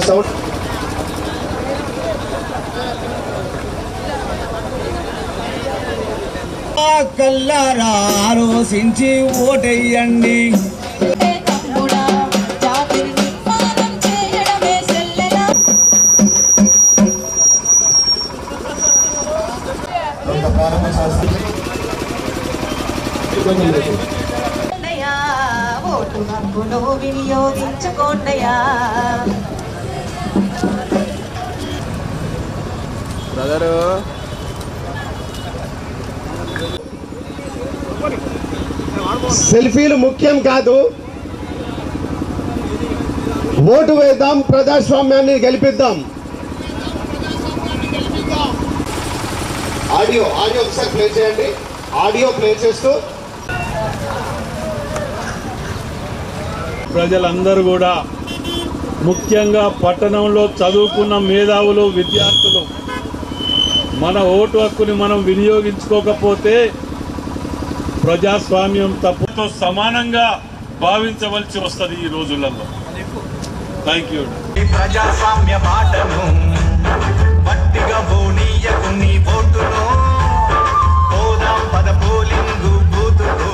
Sound కల్లారా ఆలోచించి ఓటెయ్యండి. Vote హక్కును వినియోగించుకోండియా. బ్రదరు సెల్ఫీలు ముఖ్యం కాదు, ఓటు వేద్దాం, ప్రజాస్వామ్యాన్ని గెలిపిద్దాం. ఆడియో ఒకసారి ప్లే చేయండి. ఆడియో ప్లే చేస్తూ ప్రజలందరూ కూడా ముఖ్యంగా పట్టణంలో చదువుకున్న మేధావులు విద్యార్థులు మన ఓటు హక్కుని మనం వినియోగించుకోకపోతే ప్రజాస్వామ్యం తప్పుతో సమానంగా భావించవలసి వస్తుంది ఈ రోజులలో. Thank you. ప్రజాస్వామ్య మాటను వట్టిగా బోనీయకు నీ ఓటును పోదాం పద పోలింగు బూతుకు.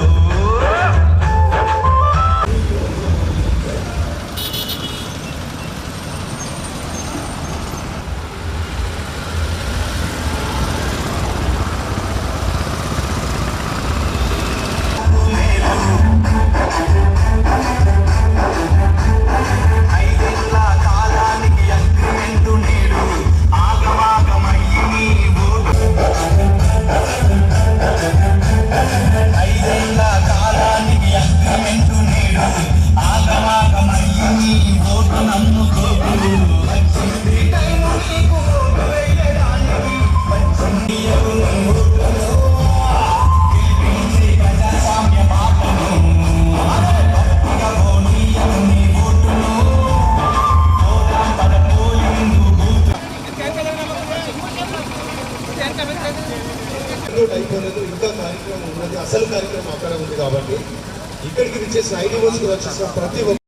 అయిపోలేదు, ఇంకా కార్యక్రమం ఉన్నది. అసలు కార్యక్రమం అక్కడ ఉంది కాబట్టి ఇక్కడికి వచ్చేసిన 5 రోజులు వచ్చేసిన ప్రతి